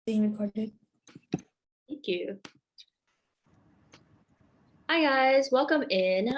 Being recorded. Thank you. Hi guys, welcome in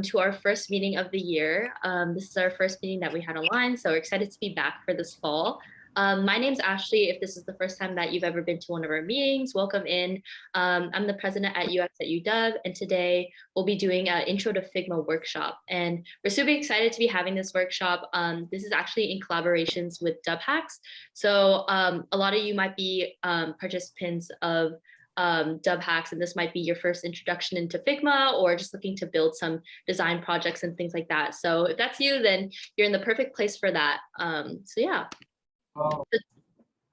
to our first meeting of the year. This is our first meeting that we had online, so we're excited to be back for this fall. My name's Ashley. If this is the first time that you've ever been to one of our meetings, welcome in. I'm the president at UX at UW, and today we'll be doing an Intro to Figma workshop. And we're super excited to be having this workshop. This is actually in collaborations with DubHacks. So a lot of you might be participants of DubHacks, and this might be your first introduction into Figma or just looking to build some design projects and things like that. So if that's you, then you're in the perfect place for that. So yeah.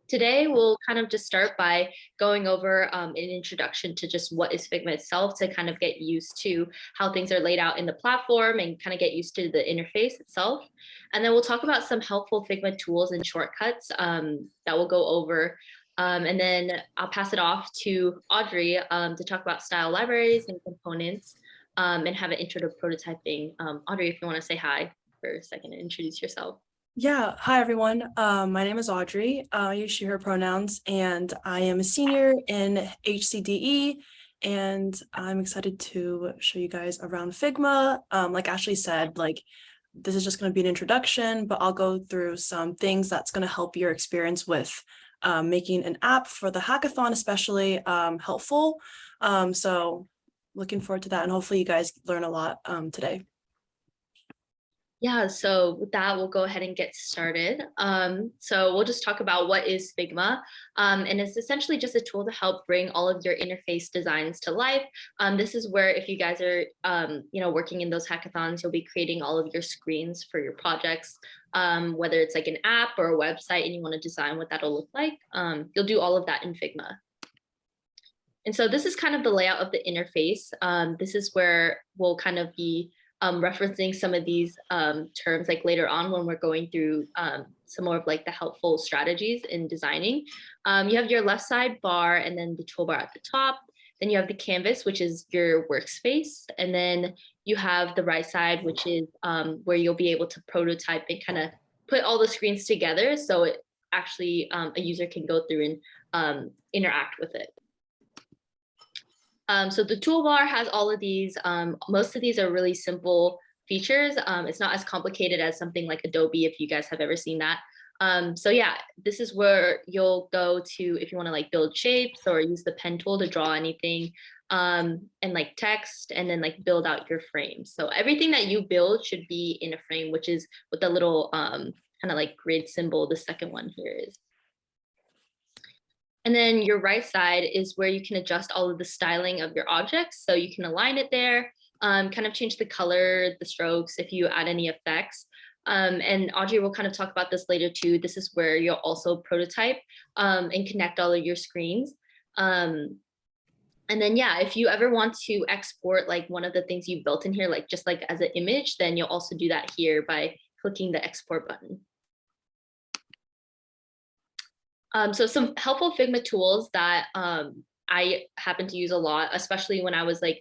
Today, we'll kind of just start by going over an introduction to just what is Figma itself to kind of get used to how things are laid out in the platform and kind of get used to the interface itself. And then we'll talk about some helpful Figma tools and shortcuts that we'll go over. And then I'll pass it off to Audrey to talk about style libraries and components and have an intro to prototyping. Audrey, if you want to say hi for a second and introduce yourself. Yeah, hi everyone. My name is Audrey. I use she, her pronouns, and I am a senior in HCDE, and I'm excited to show you guys around Figma. Like Ashley said, this is just going to be an introduction, but I'll go through some things that's going to help your experience with making an app for the hackathon, especially helpful. So looking forward to that, and hopefully you guys learn a lot today. Yeah, so with that, we'll go ahead and get started. So we'll just talk about what is Figma, and it's essentially just a tool to help bring all of your interface designs to life. This is where if you guys are, working in those hackathons, you'll be creating all of your screens for your projects, whether it's like an app or a website and you want to design what that'll look like. You'll do all of that in Figma. And so this is kind of the layout of the interface. This is where we'll kind of be referencing some of these terms like later on when we're going through some more of like the helpful strategies in designing. You have your left side bar and then the toolbar at the top. Then you have the canvas, which is your workspace. And then you have the right side, which is where you'll be able to prototype and kind of put all the screens together. So it actually a user can go through and interact with it. So the toolbar has all of these. Most of these are really simple features. It's not as complicated as something like Adobe, if you guys have ever seen that. So yeah, this is where you'll go to if you want to like build shapes or use the pen tool to draw anything and like text and then like build out your frame. So everything that you build should be in a frame, which is what the little kind of like grid symbol, the second one here is. And then your right side is where you can adjust all of the styling of your objects. So you can align it there, kind of change the color, the strokes, if you add any effects. And Audrey will kind of talk about this later too. This is where you'll also prototype and connect all of your screens. And then, yeah, if you ever want to export like one of the things you've built in here, like just like as an image, then you'll also do that here by clicking the export button. So some helpful Figma tools that I happen to use a lot, especially when I was like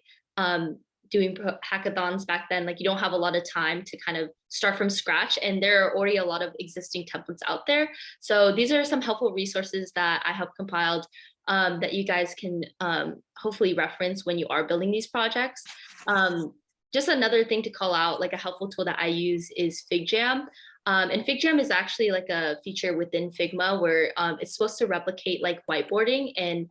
doing hackathons back then, like you don't have a lot of time to kind of start from scratch and there are already a lot of existing templates out there. So these are some helpful resources that I have compiled that you guys can hopefully reference when you are building these projects. Just another thing to call out, like a helpful tool that I use is FigJam. And FigJam is actually like a feature within Figma where it's supposed to replicate like whiteboarding and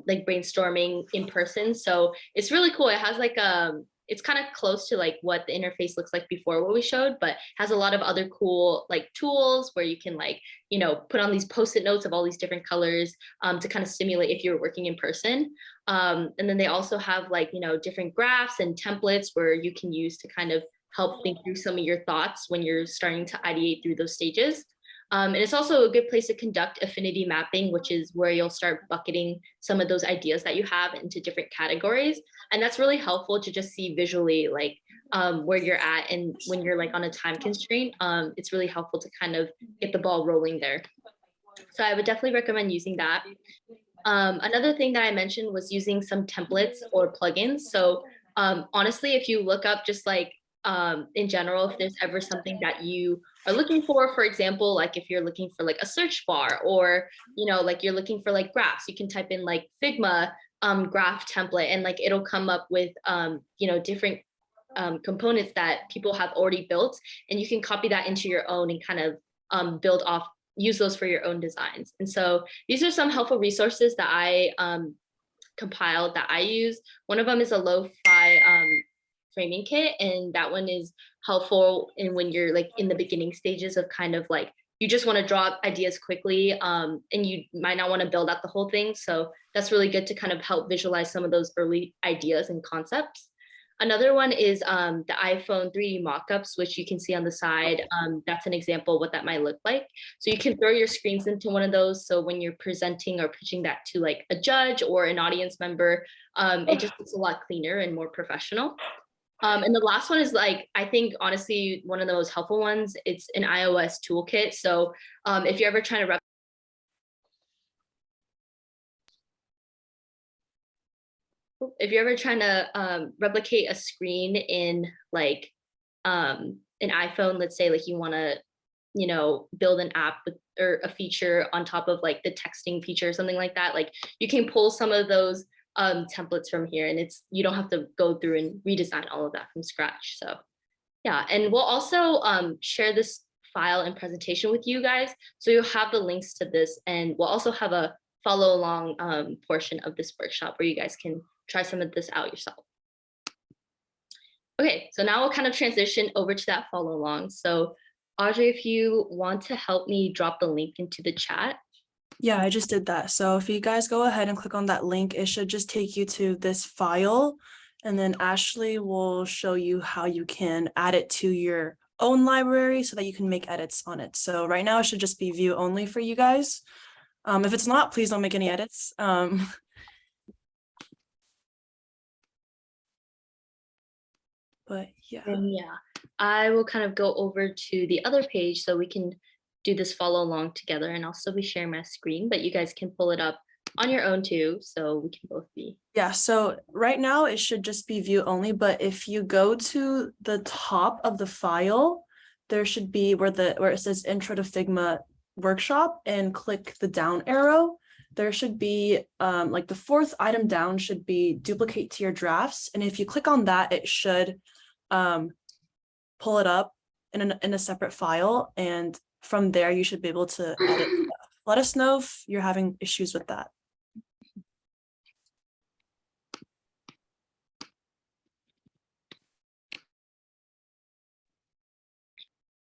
like brainstorming in person. So it's really cool. It has like it's kind of close to like what the interface looks like before what we showed, but has a lot of other cool like tools where you can like, put on these post-it notes of all these different colors to kind of simulate if you're working in person. And then they also have like, different graphs and templates where you can use to kind of help think through some of your thoughts when you're starting to ideate through those stages. And it's also a good place to conduct affinity mapping, which is where you'll start bucketing some of those ideas that you have into different categories. And that's really helpful to just see visually like where you're at. And when you're like on a time constraint, it's really helpful to kind of get the ball rolling there. So I would definitely recommend using that. Another thing that I mentioned was using some templates or plugins. So honestly, if you look up just like in general, if there's ever something that you are looking for example, like if you're looking for like a search bar, or like you're looking for like graphs, you can type in like Figma graph template, and like it'll come up with different components that people have already built, and you can copy that into your own and kind of build off, use those for your own designs. And so these are some helpful resources that I compiled that I use. One of them is a lo-fi framing kit, and that one is helpful in when you're like in the beginning stages of kind of like you just want to draw ideas quickly, and you might not want to build out the whole thing. So that's really good to kind of help visualize some of those early ideas and concepts. Another one is the iPhone 3D mockups, which you can see on the side. That's an example of what that might look like. So you can throw your screens into one of those. So when you're presenting or pitching that to like a judge or an audience member, it just looks a lot cleaner and more professional. And the last one is like, I think honestly, one of the most helpful ones, it's an iOS toolkit. So if you're ever trying to replicate a screen in like an iPhone, let's say like you want to, build an app with, or a feature on top of like the texting feature or something like that, like you can pull some of those templates from here, and you don't have to go through and redesign all of that from scratch. So yeah, and we'll also share this file and presentation with you guys, so you'll have the links to this, and we'll also have a follow along portion of this workshop where you guys can try some of this out yourself. Okay, so now we'll kind of transition over to that follow along. So Audrey, if you want to help me drop the link into the chat. Yeah, I just did that. So if you guys go ahead and click on that link, it should just take you to this file. And then Ashley will show you how you can add it to your own library so that you can make edits on it. So right now it should just be view only for you guys. If it's not, please don't make any edits. But yeah. And yeah, I will kind of go over to the other page so we can do this follow along together, and I'll still be sharing my screen, but you guys can pull it up on your own too, so we can both be. Yeah, so right now it should just be view only, but if you go to the top of the file, there should be where it says Intro to Figma workshop, and click the down arrow. There should be like the fourth item down should be duplicate to your drafts, and if you click on that, it should pull it up in a separate file, and from there you should be able to edit stuff. Let us know if you're having issues with that.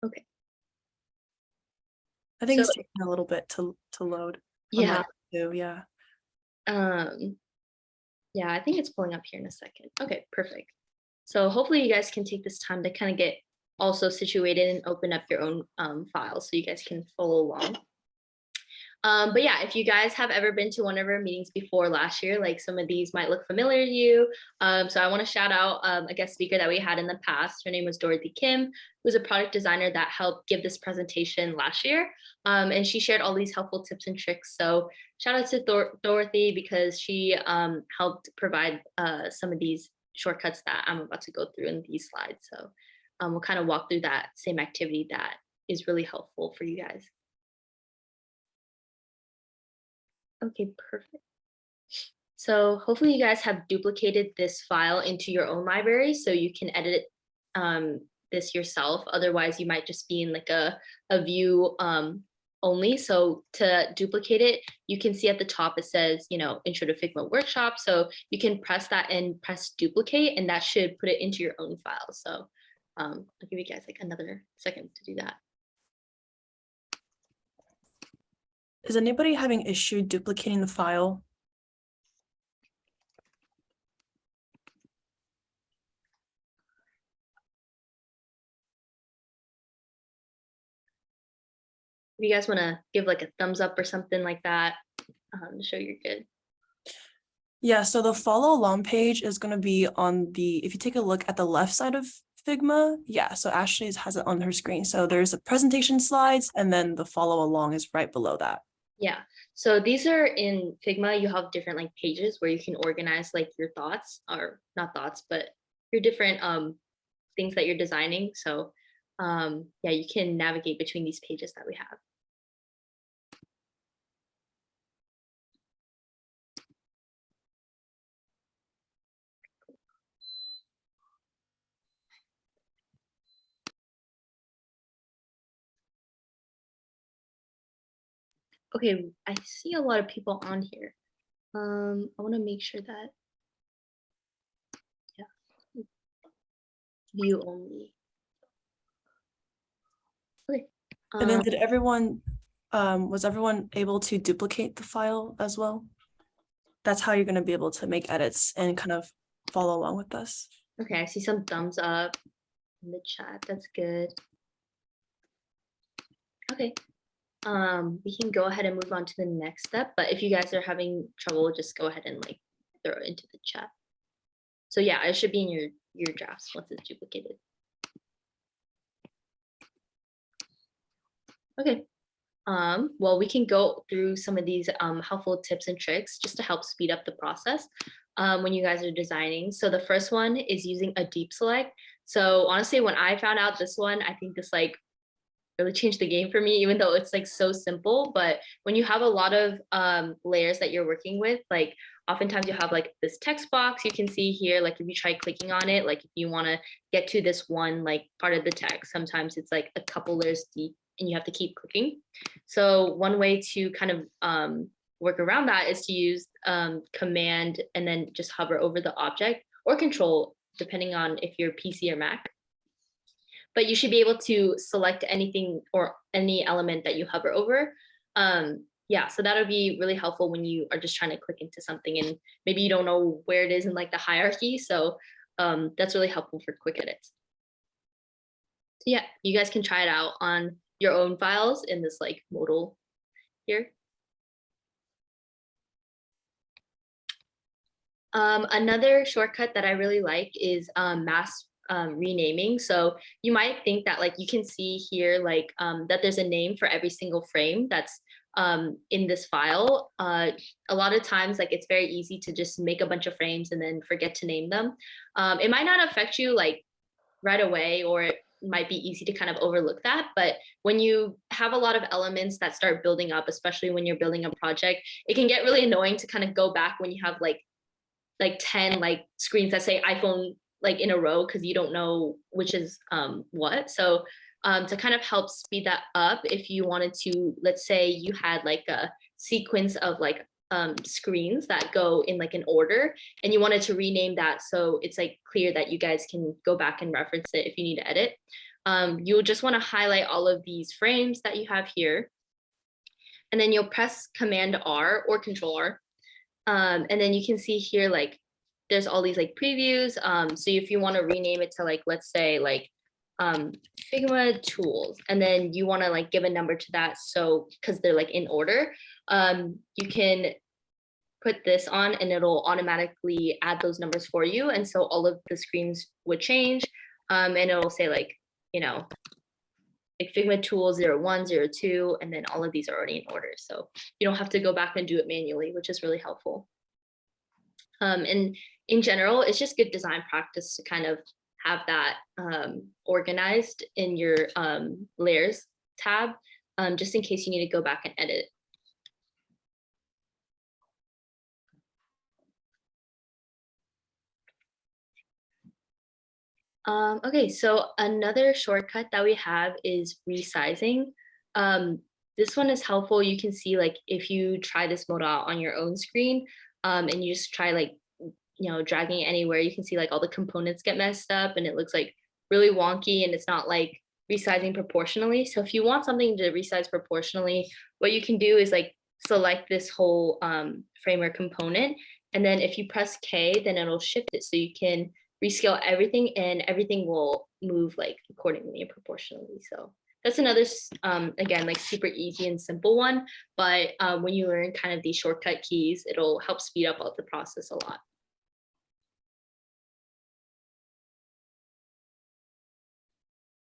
Okay. I think it's taking a little bit to load. Yeah. Yeah. Yeah, I think it's pulling up here in a second. Okay, perfect. So hopefully you guys can take this time to kind of get also situated and open up your own files so you guys can follow along. But yeah, if you guys have ever been to one of our meetings before last year, like some of these might look familiar to you. So I want to shout out a guest speaker that we had in the past. Her name was Dorothy Kim, who's a product designer that helped give this presentation last year. And she shared all these helpful tips and tricks. So shout out to Dorothy, because she helped provide some of these shortcuts that I'm about to go through in these slides. So we'll kind of walk through that same activity that is really helpful for you guys. Okay, perfect. So hopefully you guys have duplicated this file into your own library so you can edit this yourself. Otherwise, you might just be in like a view only. So to duplicate it, you can see at the top it says, Intro to Figma workshop. So you can press that and press duplicate, and that should put it into your own file. So I'll give you guys like another second to do that. Is anybody having issue duplicating the file? If you guys want to give like a thumbs up or something like that to show you're good. Yeah, so the follow along page is going to be on if you take a look at the left side of Figma, yeah, so Ashley has it on her screen. So there's the presentation slides, and then the follow along is right below that. Yeah, so these are in Figma. You have different like pages where you can organize like your thoughts, or not thoughts, but your different things that you're designing. So yeah, you can navigate between these pages that we have. Okay, I see a lot of people on here. I want to make sure that, yeah, view only. Okay. And then did everyone, was everyone able to duplicate the file as well? That's how you're going to be able to make edits and kind of follow along with us. Okay, I see some thumbs up in the chat. That's good. Okay. We can go ahead and move on to the next step, but if you guys are having trouble, just go ahead and like throw it into the chat. So yeah, it should be in your drafts once it's duplicated. Okay. Well, we can go through some of these helpful tips and tricks just to help speed up the process when you guys are designing. So the first one is using a deep select. So honestly, when I found out this one, I think this like really changed the game for me, even though it's like so simple. But when you have a lot of layers that you're working with, like oftentimes you have like this text box you can see here. Like if you try clicking on it, like if you want to get to this one like part of the text, sometimes it's like a couple layers deep and you have to keep clicking. So one way to kind of work around that is to use command and then just hover over the object, or control, depending on if you're PC or Mac. But you should be able to select anything or any element that you hover over. Yeah, so that'll be really helpful when you are just trying to click into something and maybe you don't know where it is in like the hierarchy. So that's really helpful for quick edits. So yeah, you guys can try it out on your own files in this like modal here. Another shortcut that I really like is mass renaming. So you might think that like you can see here like that there's a name for every single frame that's in this file. A lot of times like it's very easy to just make a bunch of frames and then forget to name them. It might not affect you like right away, or it might be easy to kind of overlook that. But when you have a lot of elements that start building up, especially when you're building a project, it can get really annoying to kind of go back when you have like 10 like screens that say iPhone like in a row, because you don't know which is what. So to kind of help speed that up, if you wanted to, let's say you had like a sequence of like screens that go in like an order, and you wanted to rename that so it's like clear that you guys can go back and reference it if you need to edit. You'll just want to highlight all of these frames that you have here, and then you'll press Command R or Control R. And then you can see here, like, there's all these like previews. So if you want to rename it to like, let's say like Figma tools, and then you want to like give a number to that. So because they're like in order, you can put this on and it'll automatically add those numbers for you. And so all of the screens would change, and it'll say like, you know, like Figma tool 01, 02, and then all of these are already in order. So you don't have to go back and do it manually, which is really helpful. And in general, it's just good design practice to kind of have that organized in your layers tab, just in case you need to go back and edit. Okay, so another shortcut that we have is resizing. This one is helpful. You can see like if you try this mode out on your own screen, and you just try like, you know, dragging it anywhere, you can see like all the components get messed up and it looks like really wonky and it's not like resizing proportionally. So if you want something to resize proportionally, what you can do is like select this whole frame or component, and then if you press K, then it'll shift it so you can rescale everything and everything will move like accordingly and proportionally. So that's another again like super easy and simple one, but when you learn kind of these shortcut keys, it'll help speed up the process a lot.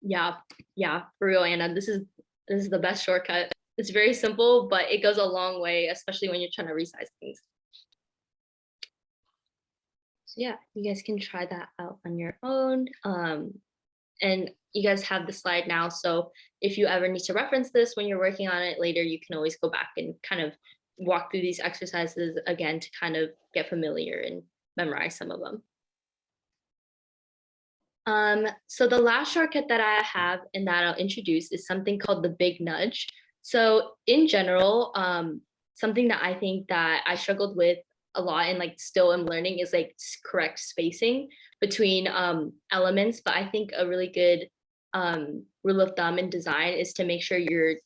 Yeah, for real, Anna, this is the best shortcut. It's very simple, but it goes a long way, especially when you're trying to resize things. So yeah, you guys can try that out on your own. And you guys have the slide now. So if you ever need to reference this when you're working on it later, you can always go back and kind of walk through these exercises again to kind of get familiar and memorize some of them. So the last shortcut that I have and that I'll introduce is something called the big nudge. So in general, something that I think that I struggled with a lot and like still am learning is like correct spacing between elements. But I think a really good rule of thumb in design is to make sure your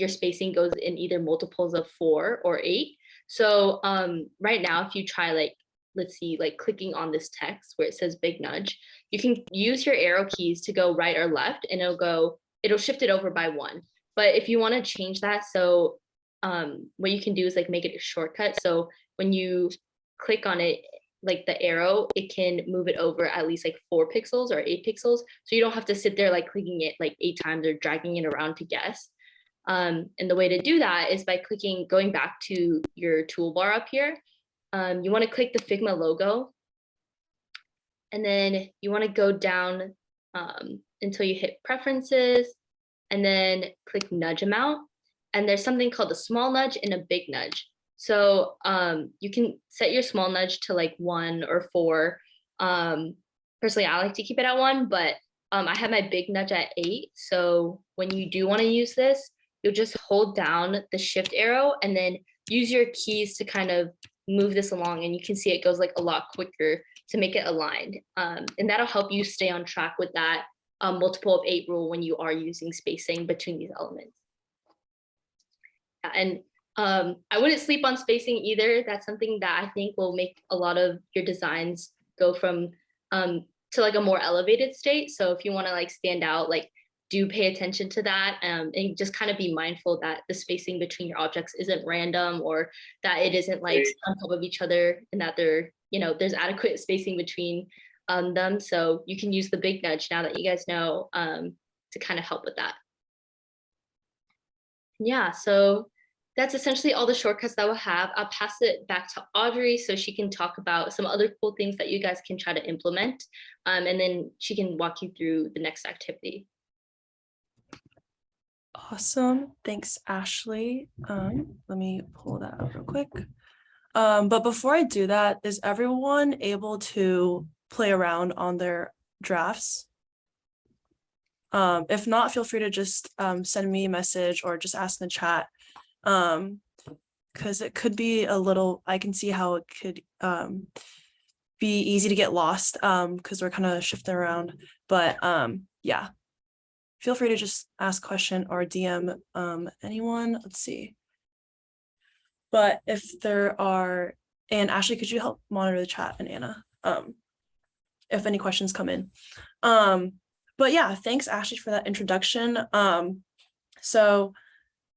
spacing goes in either multiples of 4 or 8. So right now, if you try like, let's see, like clicking on this text where it says big nudge, you can use your arrow keys to go right or left and it'll shift it over by 1. But if you want to change that, so what you can do is like make it a shortcut. So when you click on it, like the arrow, it can move it over at least like 4 pixels or 8 pixels. So you don't have to sit there like clicking it like 8 times or dragging it around to guess. And the way to do that is by going back to your toolbar up here. You want to click the Figma logo, and then you want to go down until you hit preferences, and then click nudge amount. And there's something called a small nudge and a big nudge. So you can set your small nudge to like 1 or 4. Personally, I like to keep it at 1, but I have my big nudge at 8. So when you do want to use this, you'll just hold down the shift arrow and then use your keys to kind of move this along, and you can see it goes like a lot quicker to make it aligned. And that'll help you stay on track with that multiple of 8 rule when you are using spacing between these elements. And I wouldn't sleep on spacing either. That's something that I think will make a lot of your designs go from to like a more elevated state. So if you want to like stand out, like do pay attention to that, and just kind of be mindful that the spacing between your objects isn't random, or that it isn't like on top of each other, and that there's adequate spacing between them. So you can use the big nudge now that you guys know to kind of help with that. Yeah, so that's essentially all the shortcuts that we'll have. I'll pass it back to Audrey so she can talk about some other cool things that you guys can try to implement, and then she can walk you through the next activity. Awesome. Thanks, Ashley. Let me pull that up real quick. But before I do that, is everyone able to play around on their drafts? If not, feel free to just send me a message or just ask in the chat. Because it could be a little, I can see how it could be easy to get lost because we're kind of shifting around. But yeah. Feel free to just ask a question or DM anyone. Let's see. But if there are, and Ashley, could you help monitor the chat, and Anna, if any questions come in. But yeah, thanks Ashley for that introduction. So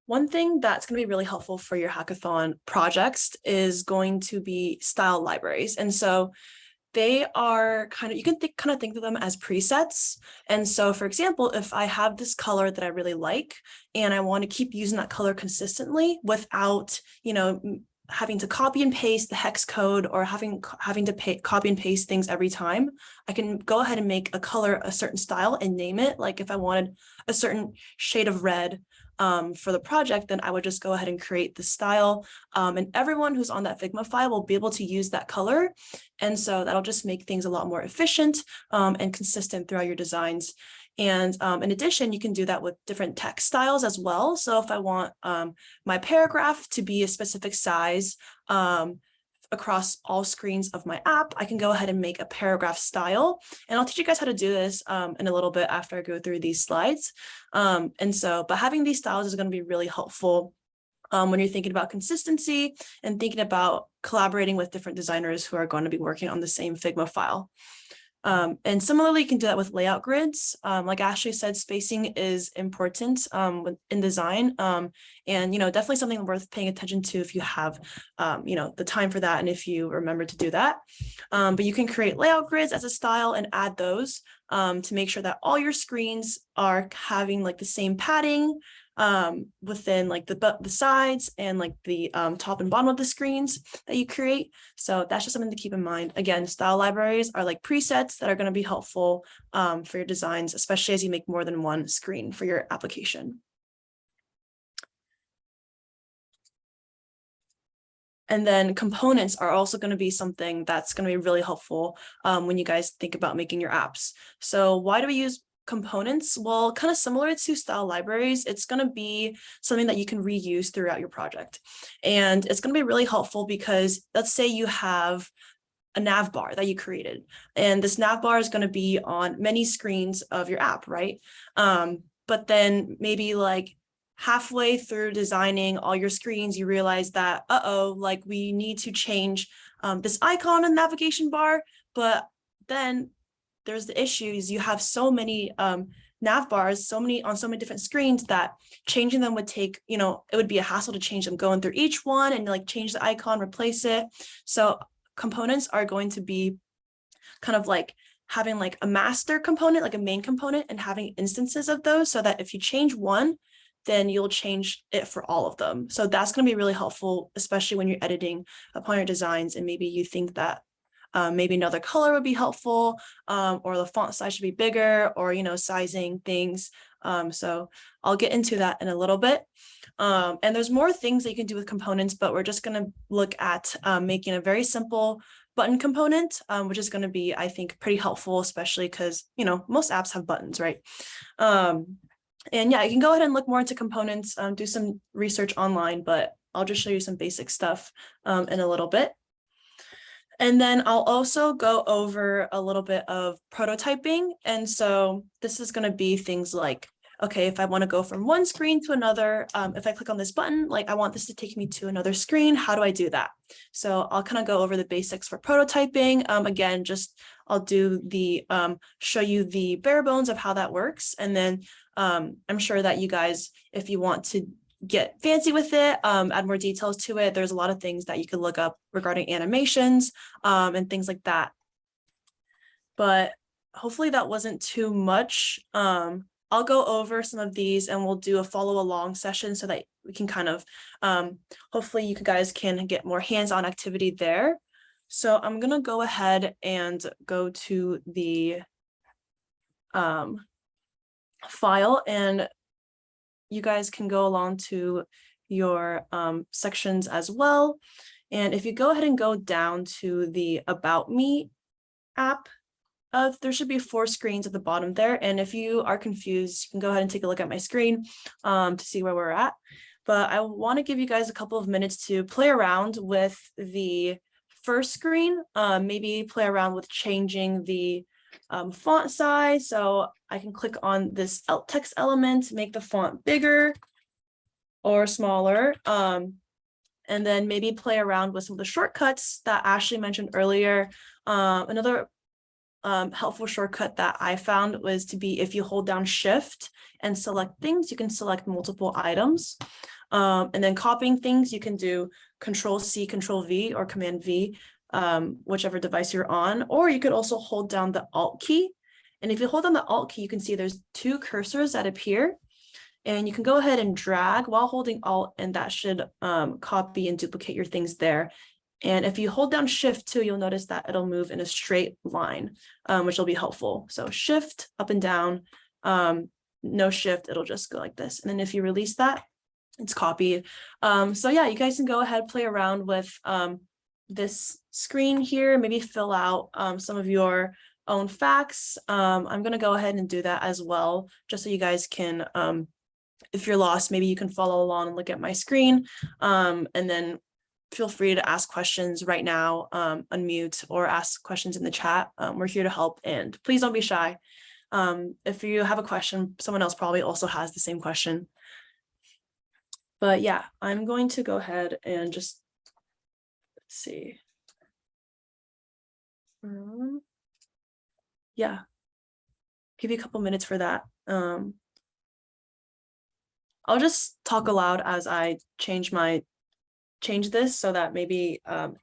one thing that's going to be really helpful for your hackathon projects is going to be style libraries. And so they are you can kind of think of them as presets. And so, for example, if I have this color that I really like, and I want to keep using that color consistently without, having to copy and paste the hex code or having to copy and paste things every time, I can go ahead and make a color a certain style and name it. Like if I wanted a certain shade of red for the project, then I would just go ahead and create the style, and everyone who's on that Figma file will be able to use that color. And so that'll just make things a lot more efficient and consistent throughout your designs. And in addition, you can do that with different text styles as well. So if I want my paragraph to be a specific size across all screens of my app, I can go ahead and make a paragraph style. And I'll teach you guys how to do this in a little bit after I go through these slides. But having these styles is going to be really helpful when you're thinking about consistency and thinking about collaborating with different designers who are going to be working on the same Figma file. And similarly, you can do that with layout grids. Like Ashley said, spacing is important in design, and definitely something worth paying attention to if you have the time for that and if you remember to do that. But you can create layout grids as a style and add those to make sure that all your screens are having like the same padding, within like the sides and like the top and bottom of the screens that you create. So that's just something to keep in mind. Again, style libraries are like presets that are going to be helpful for your designs, especially as you make more than one screen for your application. And then components are also going to be something that's going to be really helpful when you guys think about making your apps. So why do we use components? Well, kind of similar to style libraries, it's going to be something that you can reuse throughout your project. And it's going to be really helpful because let's say you have a nav bar that you created, and this nav bar is going to be on many screens of your app, right? But then maybe like halfway through designing all your screens, you realize that, like we need to change this icon in the navigation bar, but then there's the issues. You have so many nav bars, on so many different screens that changing them would take, it would be a hassle to change them, going through each one and like change the icon, replace it. So components are going to be kind of like having like a master component, like a main component, and having instances of those so that if you change one, then you'll change it for all of them. So that's going to be really helpful, especially when you're editing upon your designs and maybe you think that maybe another color would be helpful, or the font size should be bigger, or, sizing things. So I'll get into that in a little bit. And there's more things that you can do with components, but we're just going to look at making a very simple button component, which is going to be, I think, pretty helpful, especially because, most apps have buttons, right? And yeah, you can go ahead and look more into components, do some research online, but I'll just show you some basic stuff in a little bit. And then I'll also go over a little bit of prototyping. And so this is going to be things like, okay, if I want to go from one screen to another, if I click on this button, like I want this to take me to another screen, how do I do that? So I'll kind of go over the basics for prototyping. Again, I'll do show you the bare bones of how that works. And then I'm sure that you guys, if you want to get fancy with it, add more details to it, there's a lot of things that you could look up regarding animations and things like that. But hopefully that wasn't too much. I'll go over some of these and we'll do a follow along session so that we can kind of, hopefully you guys can get more hands-on activity there. So I'm gonna go ahead and go to the file, and you guys can go along to your sections as well. And if you go ahead and go down to the About Me app, there should be 4 screens at the bottom there. And if you are confused, you can go ahead and take a look at my screen to see where we're at. But I want to give you guys a couple of minutes to play around with the first screen, maybe play around with changing the font size. So I can click on this alt text element, make the font bigger or smaller. And then maybe play around with some of the shortcuts that Ashley mentioned earlier. Another helpful shortcut that I found was to be, if you hold down Shift and select things, you can select multiple items. And then copying things, you can do Control-C, Control-V, or Command-V, whichever device you're on, or you could also hold down the Alt key. And if you hold down the Alt key, you can see there's 2 cursors that appear, and you can go ahead and drag while holding Alt, and that should copy and duplicate your things there. And if you hold down Shift too, you'll notice that it'll move in a straight line, which will be helpful. So Shift up and down, no Shift, it'll just go like this. And then if you release that, it's copied. So yeah, you guys can go ahead, play around with this screen here, maybe fill out some of your own facts. I'm gonna go ahead and do that as well, just so you guys can, if you're lost, maybe you can follow along and look at my screen, and then feel free to ask questions right now, unmute, or ask questions in the chat. We're here to help, and please don't be shy. If you have a question, someone else probably also has the same question. But yeah, I'm going to go ahead and just, let's see. Yeah, give you a couple minutes for that. I'll just talk aloud as I change this so that maybe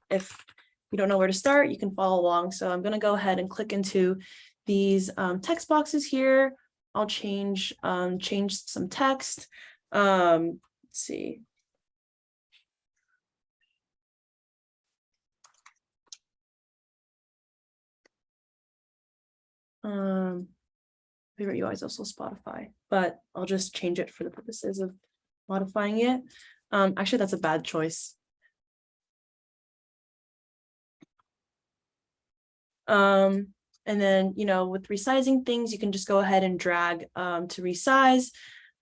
if you don't know where to start, you can follow along. So I'm going to go ahead and click into these text boxes here. I'll change some text. Let's see. Favorite UI is also Spotify, but I'll just change it for the purposes of modifying it. Actually, that's a bad choice. And then, with resizing things, you can just go ahead and drag to resize.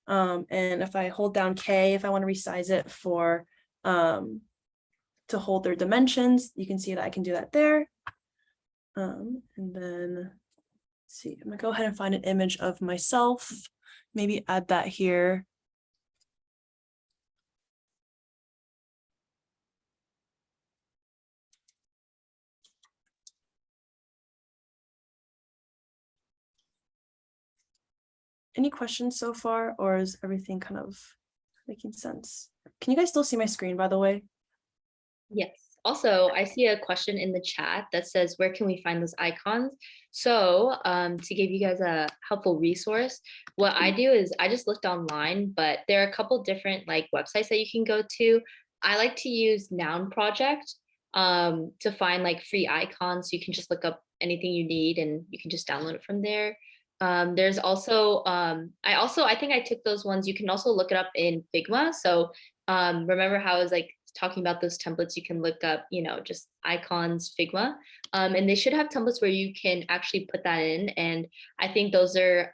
And if I hold down K, if I want to resize it for to hold their dimensions, you can see that I can do that there. And then let's see, I'm gonna go ahead and find an image of myself, maybe add that here. Any questions so far, or is everything kind of making sense? Can you guys still see my screen, by the way? Yes. Also, I see a question in the chat that says, where can we find those icons? So to give you guys a helpful resource, what I do is I just looked online, but there are a couple different like websites that you can go to. I like to use Noun Project to find like free icons. So you can just look up anything you need and you can just download it from there. There's also, I think I took those ones. You can also look it up in Figma. So remember how I was like talking about those templates, you can look up, just icons, Figma, and they should have templates where you can actually put that in. And I think those are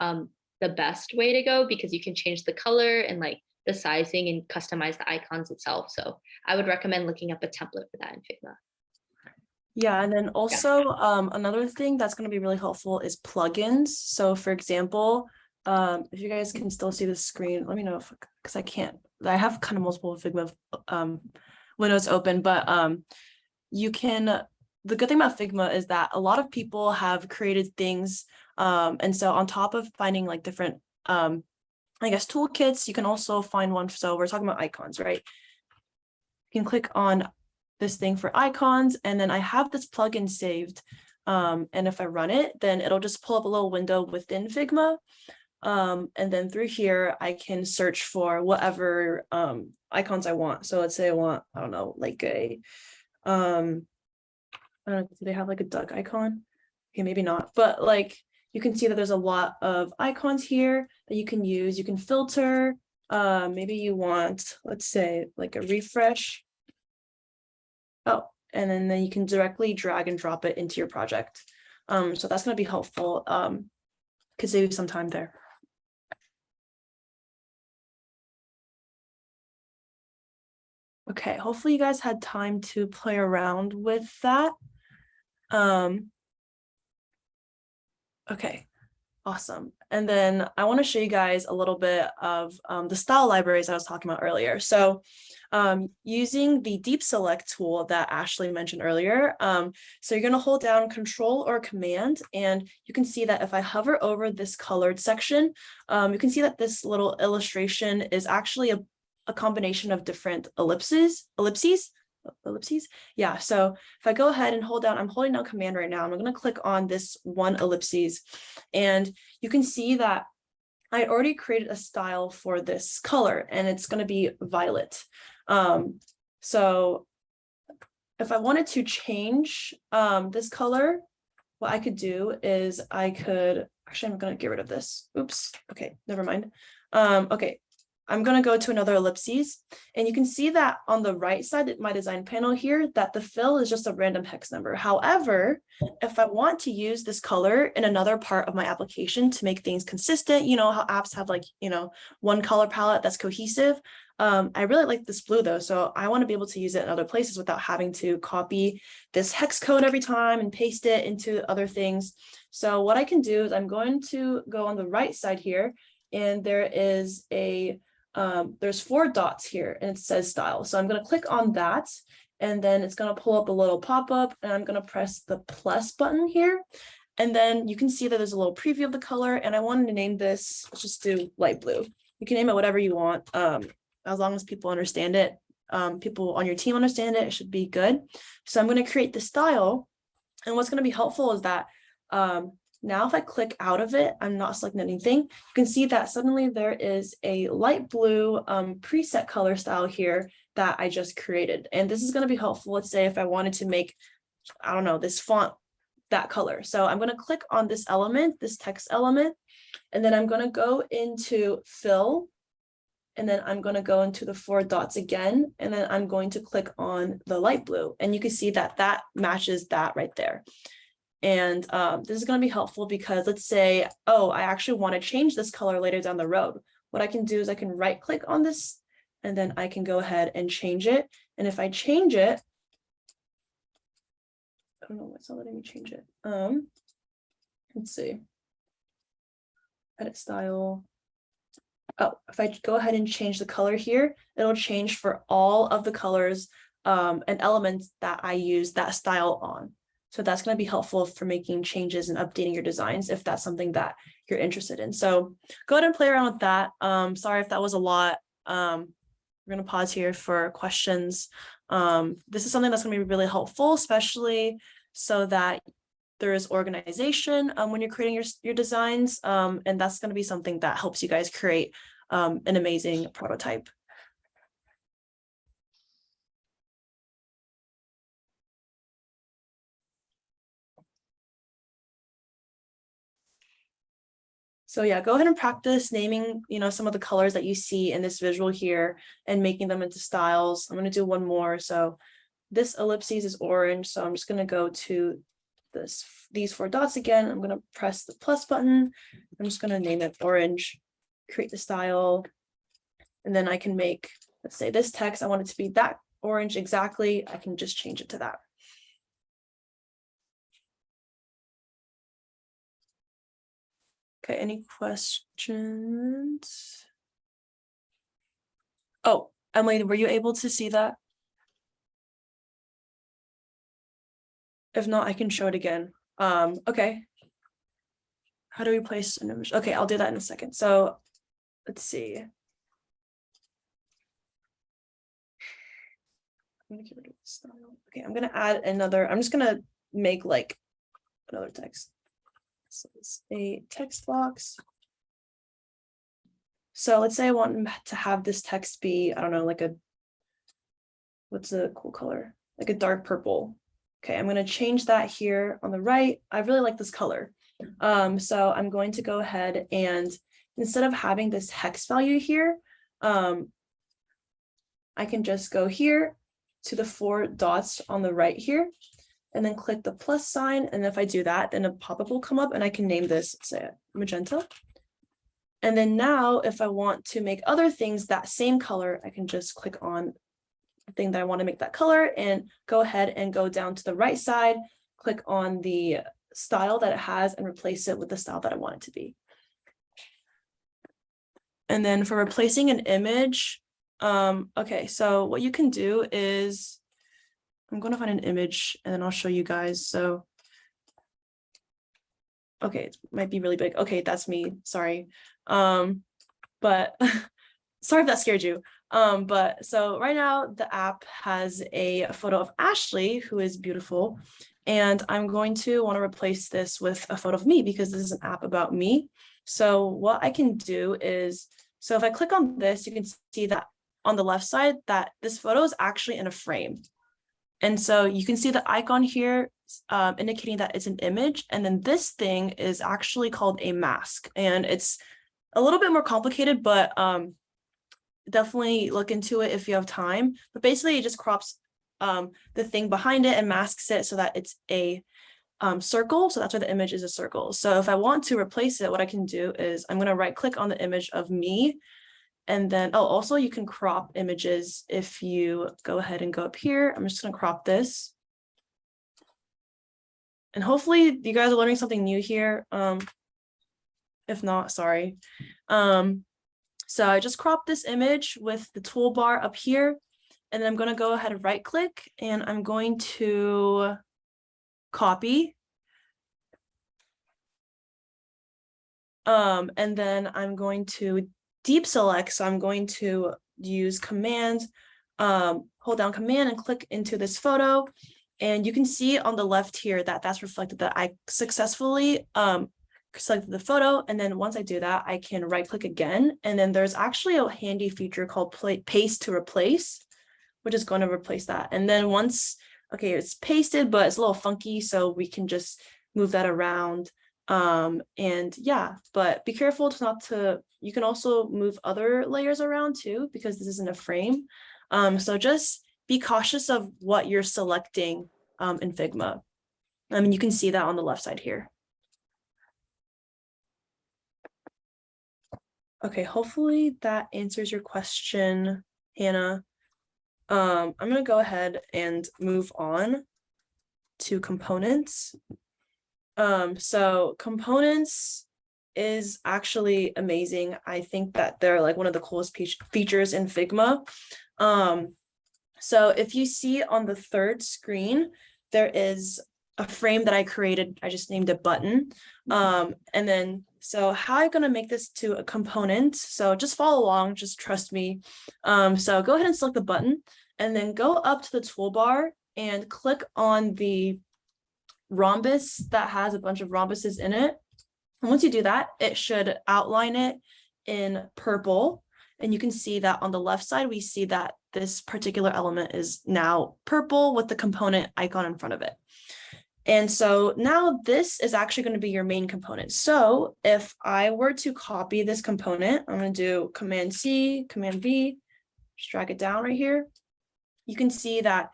the best way to go because you can change the color and like the sizing and customize the icons itself. So I would recommend looking up a template for that in Figma. Yeah, and then also another thing that's going to be really helpful is plugins. So for example, if you guys can still see the screen, let me know because I can't. I have kind of multiple Figma windows open, but you can. The good thing about Figma is that a lot of people have created things, and so on top of finding like different, I guess, toolkits, you can also find one. So we're talking about icons, right? You can click on this thing for icons, and then I have this plugin saved, and if I run it, then it'll just pull up a little window within Figma, and then through here I can search for whatever icons I want. So let's say I want, I don't know, like a I don't know, do they have like a duck icon? Okay, maybe not, but like you can see that there's a lot of icons here that you can use. You can filter, maybe you want, let's say, like a refresh. Oh, and then you can directly drag and drop it into your project. So that's going to be helpful. Could save you some time there. Okay, hopefully you guys had time to play around with that. Okay, awesome. And then I want to show you guys a little bit of the style libraries I was talking about earlier. So using the deep select tool that Ashley mentioned earlier. So you're going to hold down Control or Command, and you can see that if I hover over this colored section, you can see that this little illustration is actually a combination of different ellipses. Yeah, so if I go ahead and hold down, I'm holding down Command right now. I'm going to click on this one ellipses, and you can see that I already created a style for this color, and it's going to be violet. So if I wanted to change this color, what I could do is actually, I'm going to get rid of this. Oops. Okay, never mind. Okay, I'm going to go to another ellipses, and you can see that on the right side of my design panel here, that the fill is just a random hex number. However, if I want to use this color in another part of my application to make things consistent, how apps have like, one color palette that's cohesive. I really like this blue though, so I want to be able to use it in other places without having to copy this hex code every time and paste it into other things. So what I can do is I'm going to go on the right side here, and there is there's 4 dots here, and it says style. So I'm going to click on that, and then it's going to pull up a little pop-up, and I'm going to press the plus button here. And then you can see that there's a little preview of the color, and I wanted to name this, let's just do light blue. You can name it whatever you want, as long as people understand it. People on your team understand it, it should be good. So I'm going to create the style, and what's going to be helpful is that Now, if I click out of it, I'm not selecting anything. You can see that suddenly there is a light blue preset color style here that I just created. And this is going to be helpful. Let's say if I wanted to make, I don't know, this font that color. So I'm going to click on this element, this text element, and then I'm going to go into fill. And then I'm going to go into the 4 dots again, and then I'm going to click on the light blue. And you can see that that matches that right there. And this is going to be helpful because let's say, oh, I actually want to change this color later down the road. What I can do is I can right click on this, and then I can go ahead and change it. And if I change it, I don't know what's not letting me change it. Let's see. Edit style. Oh, if I go ahead and change the color here, it'll change for all of the colors and elements that I use that style on. So that's going to be helpful for making changes and updating your designs if that's something that you're interested in. So go ahead and play around with that. Sorry if that was a lot. We're going to pause here for questions. This is something that's going to be really helpful, especially so that there is organization when you're creating your designs. And that's going to be something that helps you guys create an amazing prototype. So yeah, go ahead and practice naming, some of the colors that you see in this visual here and making them into styles. I'm going to do one more. So this ellipses is orange. So I'm just going to go to these 4 dots again. I'm going to press the plus button. I'm just going to name it orange, create the style. And then I can make, let's say this text, I want it to be that orange exactly. I can just change it to that. Okay, any questions? Oh, Emily, were you able to see that? If not, I can show it again. Okay. How do we place an image? Okay, I'll do that in a second. So let's see. I'm gonna get rid of this style. Okay, I'm gonna add another, I'm just gonna make like another text. So it's a text box. So let's say I want to have this text be, I don't know, like what's a cool color? Like a dark purple. Okay, I'm going to change that here on the right. I really like this color. So I'm going to go ahead and instead of having this hex value here, I can just go here to the 4 dots on the right here, and then click the plus sign. And if I do that, then a pop-up will come up and I can name this, say magenta. And then now if I want to make other things that same color, I can just click on the thing that I want to make that color and go ahead and go down to the right side, click on the style that it has and replace it with the style that I want it to be. And then for replacing an image, okay, so what you can do is, I'm going to find an image and then I'll show you guys. So, okay, it might be really big. Okay, that's me, sorry. But sorry if that scared you. But so right now the app has a photo of Ashley, who is beautiful. And I'm going to want to replace this with a photo of me because this is an app about me. So what I can do is, so if I click on this, you can see that on the left side that this photo is actually in a frame. And so you can see the icon here indicating that it's an image. And then this thing is actually called a mask. And it's a little bit more complicated, but definitely look into it if you have time. But basically it just crops the thing behind it and masks it so that it's a circle. So that's why the image is a circle. So if I want to replace it, what I can do is I'm going to right click on the image of me. And then, oh, also you can crop images if you go ahead and go up here. I'm just going to crop this. And hopefully you guys are learning something new here. If not, sorry. So I just cropped this image with the toolbar up here. And then I'm going to go ahead and right click and I'm going to copy. And then I'm going to deep select. So I'm going to use command, hold down command and click into this photo. And you can see on the left here that that's reflected that I successfully selected the photo. And then once I do that, I can right click again. And then there's actually a handy feature called paste to replace, which is going to replace that. And then once, okay, it's pasted, but it's a little funky. So we can just move that around. And yeah, but be careful you can also move other layers around too, because this isn't a frame. So just be cautious of what you're selecting in Figma. I mean, you can see that on the left side here. Okay, hopefully that answers your question, Hannah. I'm going to go ahead and move on to components. So components is actually amazing. I think that they're like one of the coolest features in Figma. So if you see on the third screen, there is a frame that I created. I just named it button. And then, so how am I going to make this to a component? So just follow along, just trust me. So go ahead and select the button and then go up to the toolbar and click on the rhombus that has a bunch of rhombuses in it. And once you do that, it should outline it in purple. And you can see that on the left side, we see that this particular element is now purple with the component icon in front of it. And so now this is actually going to be your main component. So if I were to copy this component, I'm going to do Command C, Command V, just drag it down right here. You can see that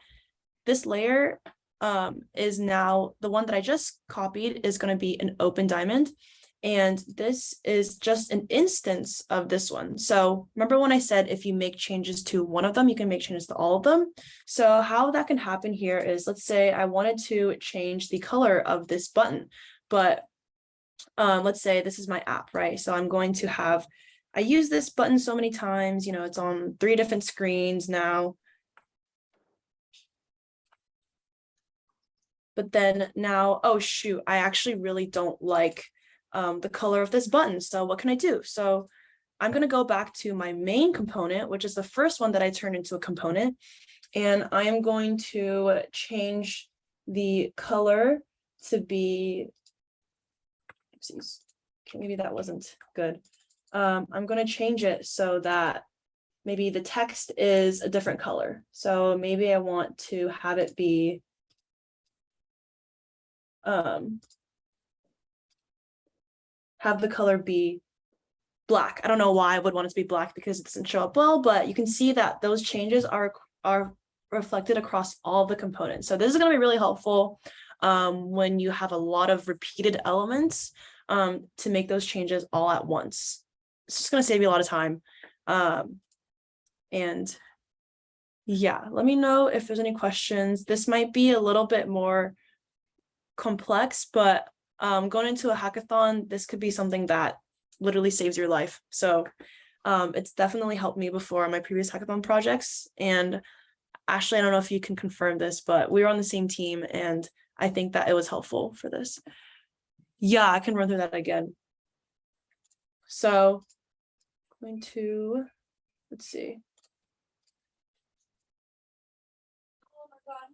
this layer is now the one that I just copied is going to be an open diamond. And this is just an instance of this one. So remember when I said if you make changes to one of them, you can make changes to all of them. So how that can happen here is, let's say I wanted to change the color of this button, but let's say this is my app, right? So I'm going to have, I use this button so many times, you know, it's on 3 different screens now. But then now, oh shoot, I actually really don't like the color of this button. So what can I do? So I'm going to go back to my main component, which is the first one that I turned into a component. And I am going to change the color to be, oopsies, okay, maybe that wasn't good. I'm going to change it so that maybe the text is a different color. So maybe I want to have it be have the color be black. I don't know why I would want it to be black because it doesn't show up well, but you can see that those changes are reflected across all the components. So this is going to be really helpful when you have a lot of repeated elements to make those changes all at once. It's just going to save you a lot of time. And yeah, let me know if there's any questions. This might be a little bit more complex, but going into a hackathon, this could be something that literally saves your life. So it's definitely helped me before on my previous hackathon projects. And Ashley, I don't know if you can confirm this, but we were on the same team and I think that it was helpful for this. Yeah, I can run through that again. So I'm going to, let's see.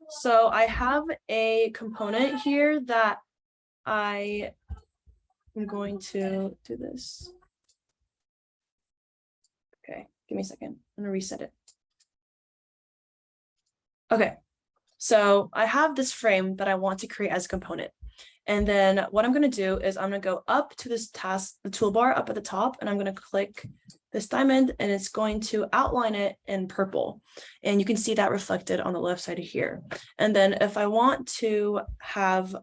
So I have a component here that I am going to do this. Okay, give me a second. I'm gonna reset it. Okay, so I have this frame that I want to create as a component. And then what I'm going to do is I'm going to go up to this task, the toolbar up at the top, and I'm going to click this diamond and it's going to outline it in purple. And you can see that reflected on the left side of here. And then if I want to have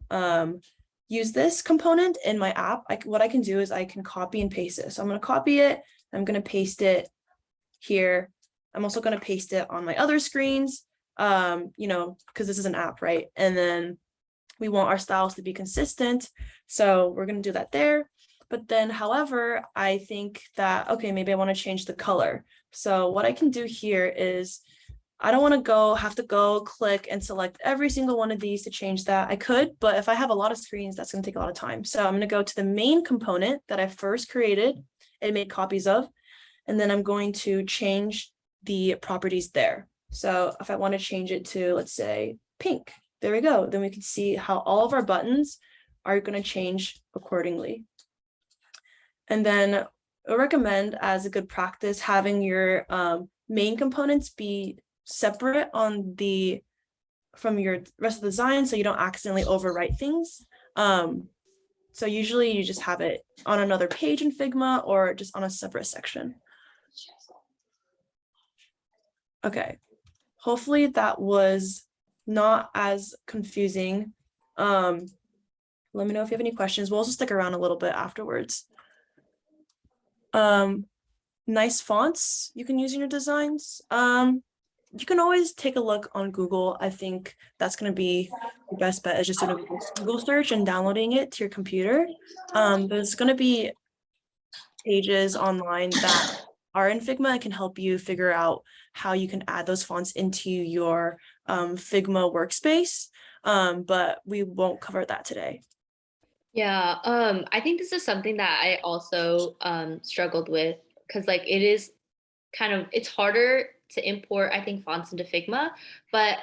use this component in my app, what I can do is I can copy and paste it. So I'm going to copy it. I'm going to paste it here. I'm also going to paste it on my other screens, you know, because this is an app, right? And then we want our styles to be consistent. So we're going to do that there. But then, however, I think that, okay, maybe I want to change the color. So what I can do here is I don't want to have to go click and select every single one of these to change that. I could, but if I have a lot of screens, that's going to take a lot of time. So I'm going to go to the main component that I first created and made copies of. And then I'm going to change the properties there. So if I want to change it to, let's say, pink, there we go. Then we can see how all of our buttons are going to change accordingly. And then I recommend, as a good practice, having your main components be separate from your rest of the design, so you don't accidentally overwrite things. So usually you just have it on another page in Figma or just on a separate section. Okay, hopefully that was not as confusing. Let me know if you have any questions. We'll also stick around a little bit afterwards. Nice fonts you can use in your designs. You can always take a look on Google. I think that's going to be your best bet, is just doing a Google search and downloading it to your computer. There's going to be pages online that are in Figma and can help you figure out how you can add those fonts into your Figma workspace. But we won't cover that today. Yeah, I think this is something that I also struggled with, because like it is kind of, it's harder to import, I think, fonts into Figma, but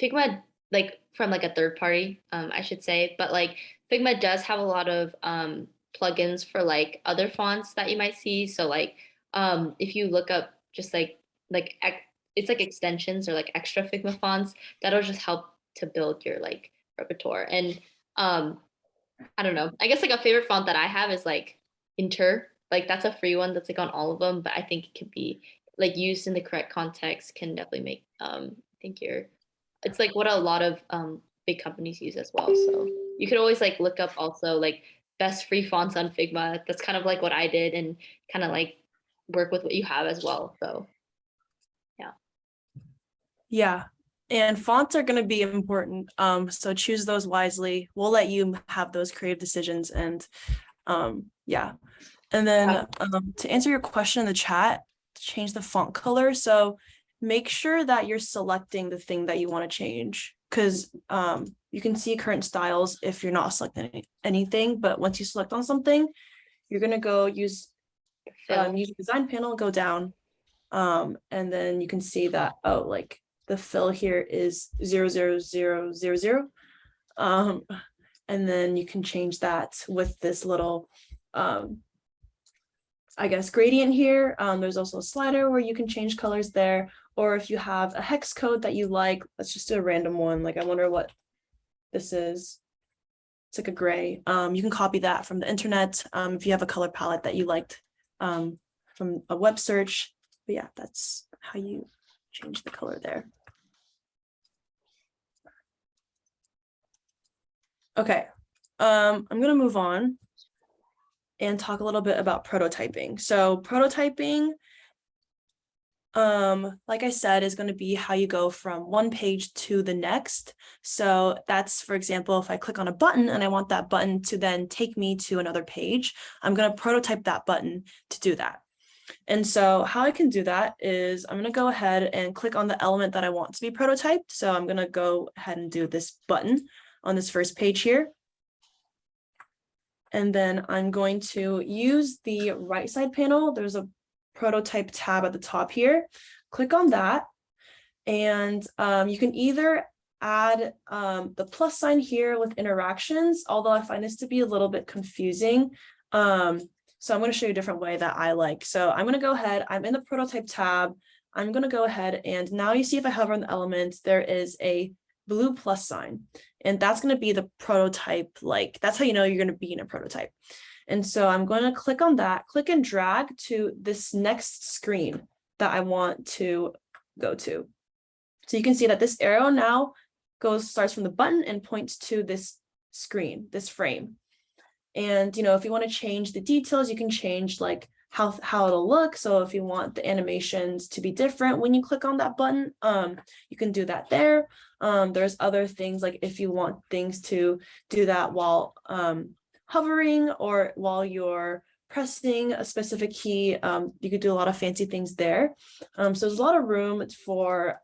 Figma, like from like a third party, I should say, but like Figma does have a lot of plugins for like other fonts that you might see. So like if you look up just it's like extensions or like extra Figma fonts, that'll just help to build your like repertoire. And I don't know, I guess like a favorite font that I have is like Inter. Like that's a free one that's like on all of them, but I think it can be like used in the correct context can definitely make I think it's like what a lot of big companies use as well. So you could always like look up also like best free fonts on Figma. That's kind of like what I did, and kind of like work with what you have as well. So Yeah, and fonts are going to be important. So choose those wisely. We'll let you have those creative decisions, and yeah. And then to answer your question in the chat, change the font color. So make sure that you're selecting the thing that you want to change, because you can see current styles if you're not selecting anything. But once you select on something, you're going to go use the design panel, go down, and then you can see that, oh, like the fill here is 00000. And then you can change that with this little I guess gradient here. There's also a slider where you can change colors there, or if you have a hex code that you like, let's just do a random one. Like I wonder what this is. It's like a gray. You can copy that from the internet if you have a color palette that you liked from a web search. But yeah, that's how you change the color there. Okay, I'm gonna move on and talk a little bit about prototyping. So prototyping, like I said, is going to be how you go from one page to the next. So that's, for example, if I click on a button and I want that button to then take me to another page, I'm going to prototype that button to do that. And so how I can do that is I'm going to go ahead and click on the element that I want to be prototyped. So I'm going to go ahead and do this button on this first page here. And then I'm going to use the right side panel. There's a prototype tab at the top here. Click on that. And you can either add the plus sign here with interactions, although I find this to be a little bit confusing. So I'm going to show you a different way that I like. So I'm going to go ahead. I'm in the prototype tab. I'm going to go ahead, and now you see if I hover on the element, there is a blue plus sign, and that's going to be the prototype. Like that's how you know you're going to be in a prototype. And so I'm going to click on that, click and drag to this next screen that I want to go to. So you can see that this arrow now starts from the button and points to this screen, this frame. And if you want to change the details, you can change like how it'll look. So if you want the animations to be different when you click on that button, you can do that there. There's other things, like if you want things to do that while hovering or while you're pressing a specific key, you could do a lot of fancy things there. So there's a lot of room for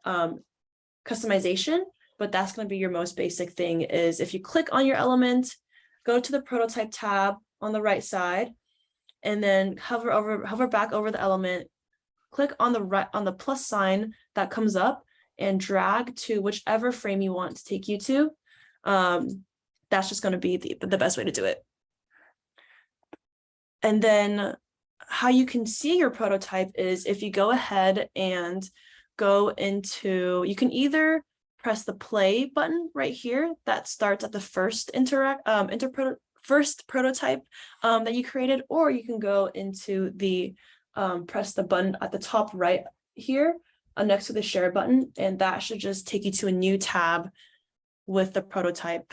customization, but that's going to be your most basic thing. Is if you click on your element, go to the prototype tab on the right side, and then hover back over the element, click on the plus sign that comes up, and drag to whichever frame you want to take you to. That's just going to be the best way to do it. And then how you can see your prototype is if you go ahead and go into, you can either press the play button right here that starts at the first first prototype that you created, or you can go into the press the button at the top right here next to the share button, and that should just take you to a new tab with the prototype.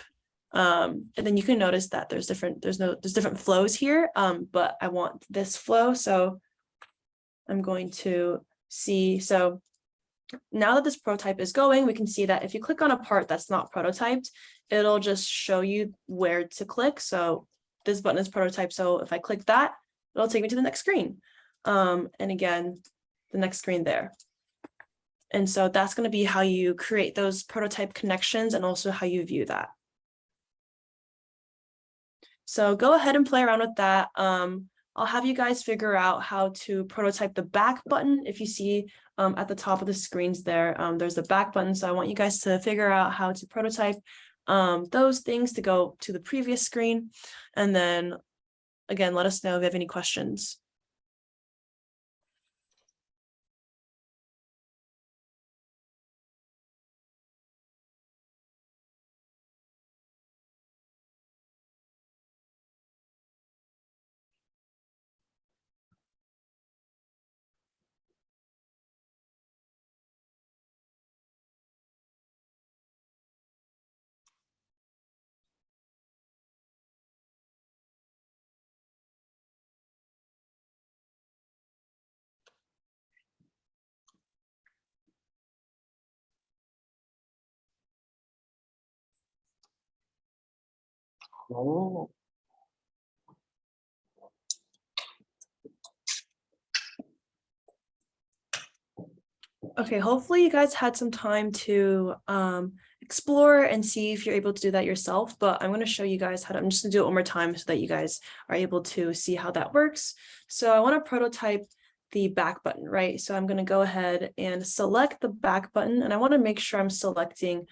And then you can notice that there's different flows here, but I want this flow, so I'm going to see. So now that this prototype is going, we can see that if you click on a part that's not prototyped, it'll just show you where to click. So this button is prototype, so if I click that, it'll take me to the next screen. And again, the next screen there. And so that's going to be how you create those prototype connections and also how you view that. So go ahead and play around with that. I'll have you guys figure out how to prototype the back button. If you see at the top of the screens there, there's the back button. So I want you guys to figure out how to prototype those things to go to the previous screen. And then again, let us know if you have any questions. Oh. Okay, hopefully you guys had some time to explore and see if you're able to do that yourself, but I'm going to show you guys how to, I'm just going to do it one more time so that you guys are able to see how that works. So I want to prototype the back button, right? So I'm going to go ahead and select the back button, and I want to make sure I'm selecting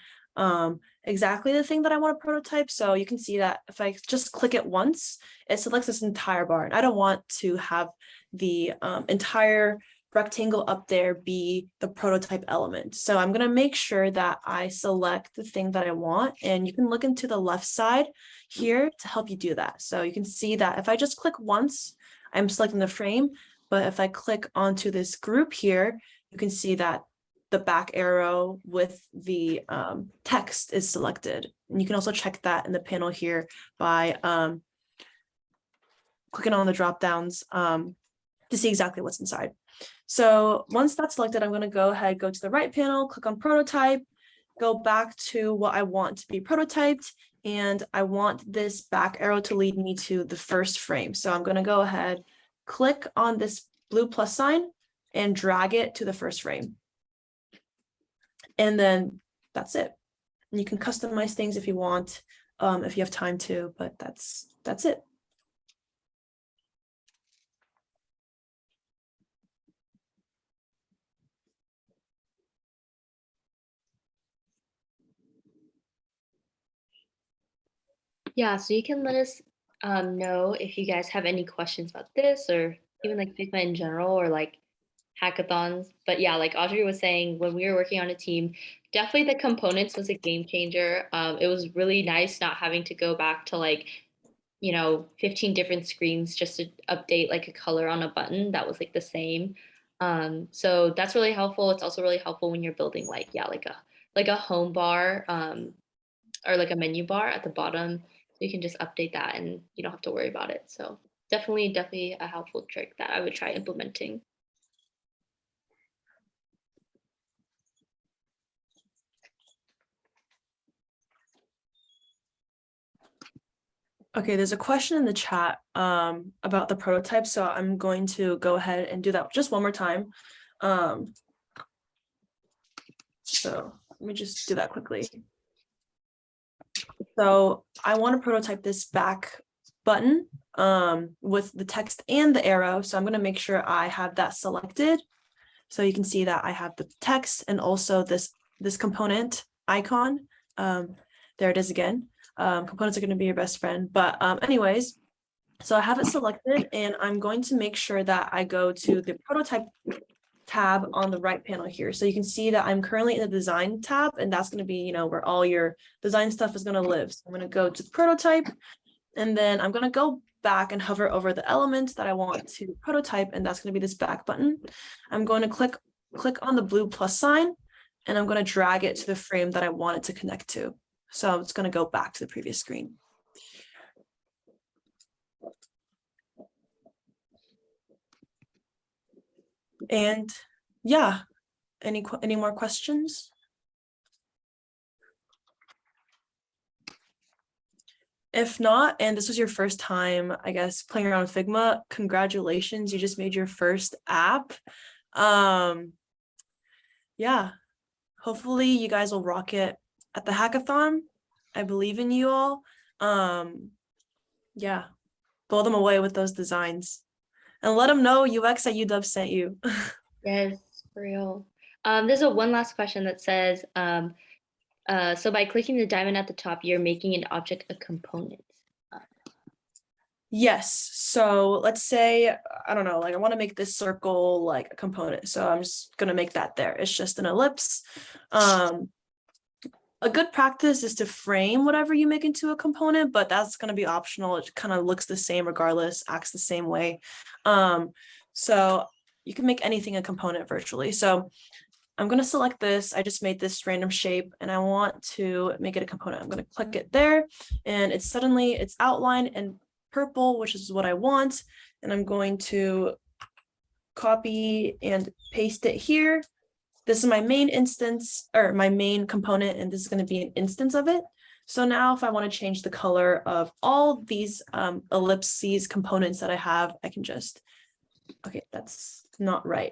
exactly the thing that I want to prototype. So you can see that if I just click it once, it selects this entire bar, and I don't want to have the entire rectangle up there be the prototype element. So I'm going to make sure that I select the thing that I want, and you can look into the left side here to help you do that. So you can see that if I just click once, I'm selecting the frame, but if I click onto this group here, you can see that the back arrow with the text is selected. And you can also check that in the panel here by clicking on the drop downs to see exactly what's inside. So once that's selected, I'm going to go ahead, go to the right panel, click on prototype, go back to what I want to be prototyped, and I want this back arrow to lead me to the first frame. So I'm going to go ahead, click on this blue plus sign and drag it to the first frame. And then that's it. And you can customize things if you want, if you have time to, but that's it. Yeah, so you can let us know if you guys have any questions about this or even like Figma in general or like hackathons. But yeah, like Audrey was saying, when we were working on a team, definitely the components was a game changer. It was really nice not having to go back to like, 15 different screens just to update like a color on a button that was like the same. So that's really helpful. It's also really helpful when you're building like, yeah, like a home bar or like a menu bar at the bottom. So you can just update that and you don't have to worry about it. So definitely a helpful trick that I would try implementing. Okay, there's a question in the chat about the prototype, so I'm going to go ahead and do that just one more time. So let me just do that quickly. So I want to prototype this back button with the text and the arrow. So I'm going to make sure I have that selected. So you can see that I have the text and also this this component icon. There it is again. Components are going to be your best friend. But anyways, so I have it selected and I'm going to make sure that I go to the prototype tab on the right panel here. So you can see that I'm currently in the design tab, and that's going to be, you know, where all your design stuff is going to live. So I'm going to go to the prototype, and then I'm going to go back and hover over the element that I want to prototype, and that's going to be this back button. I'm going to click on the blue plus sign, and I'm going to drag it to the frame that I want it to connect to. So it's going to go back to the previous screen. And yeah, any more questions? If not, and this was your first time, I guess, playing around with Figma, congratulations, you just made your first app. Yeah, hopefully you guys will rock it at the hackathon. I believe in you all. Yeah, blow them away with those designs. And let them know UX at UW sent you. Yes, for real. There's one last question that says, so by clicking the diamond at the top, you're making an object a component. Yes. So let's say, I don't know, like I want to make this circle like a component. So I'm just going to make that there. It's just an ellipse. A good practice is to frame whatever you make into a component, but that's going to be optional. It kind of looks the same regardless, acts the same way. So you can make anything a component virtually. So I'm going to select this. I just made this random shape and I want to make it a component. I'm going to click it there and it's outlined in purple, which is what I want. And I'm going to copy and paste it here. This is my main instance or my main component, and this is going to be an instance of it. So now if I want to change the color of all these ellipses components that I have, I can just, okay, that's not right.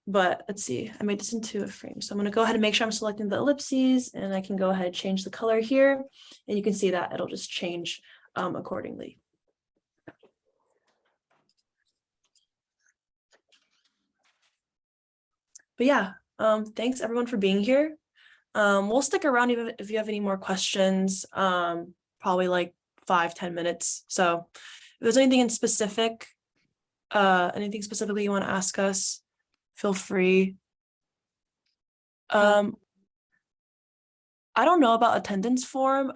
But let's see, I made this into a frame. So I'm going to go ahead and make sure I'm selecting the ellipses, and I can go ahead and change the color here. And you can see that it'll just change accordingly. But yeah, thanks everyone for being here. We'll stick around even if you have any more questions, probably like 5-10 minutes. So if there's anything specifically you want to ask us, feel free. I don't know about attendance form.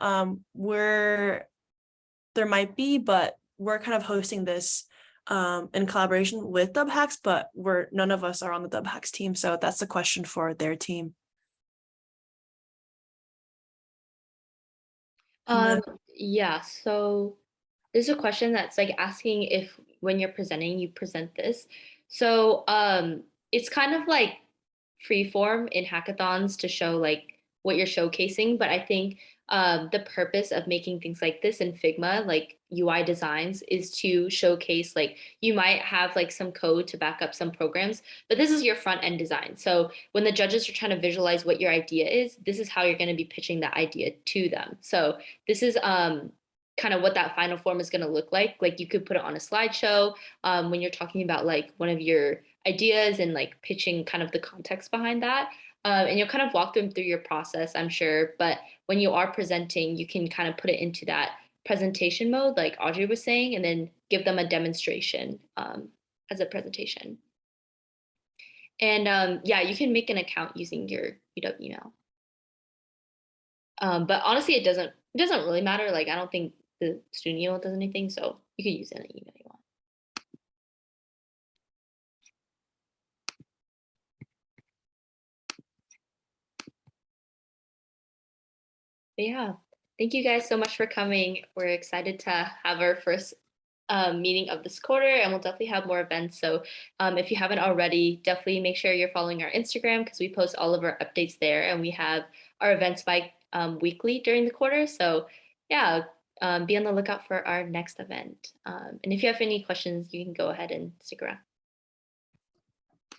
There might be, but we're kind of hosting this in collaboration with DubHacks, but none of us are on the DubHacks team. So that's a question for their team. Yeah, so there's a question that's like asking if when you're presenting, you present this. So it's kind of like free form in hackathons to show like what you're showcasing, but I think the purpose of making things like this in Figma, like UI designs, is to showcase like you might have like some code to back up some programs, but this is your front end design. So when the judges are trying to visualize what your idea is, this is how you're going to be pitching that idea to them. So this is kind of what that final form is going to look like. Like you could put it on a slideshow when you're talking about like one of your ideas and like pitching kind of the context behind that. And you'll kind of walk them through your process, I'm sure. But when you are presenting, you can kind of put it into that presentation mode, like Audrey was saying, and then give them a demonstration as a presentation. And yeah, you can make an account using your UW email. But honestly, it doesn't really matter. Like I don't think the student email does anything, so you could use any email you want. But yeah, thank you guys so much for coming. We're excited to have our first meeting of this quarter, and we'll definitely have more events. So if you haven't already, definitely make sure you're following our Instagram because we post all of our updates there, and we have our events by weekly during the quarter. So yeah, be on the lookout for our next event. And if you have any questions, you can go ahead and stick around.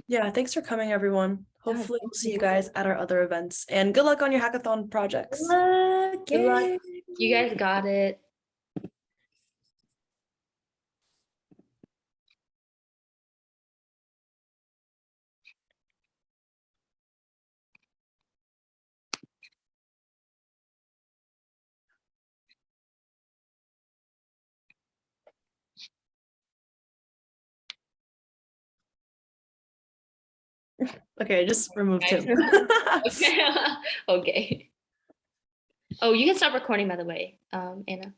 Yeah, thanks for coming, everyone. Hopefully we'll see you guys at our other events. And good luck on your hackathon projects. Good luck. You guys got it. Okay, I just removed Guys. him. Okay. Okay. Oh, you can stop recording, by the way, Anna.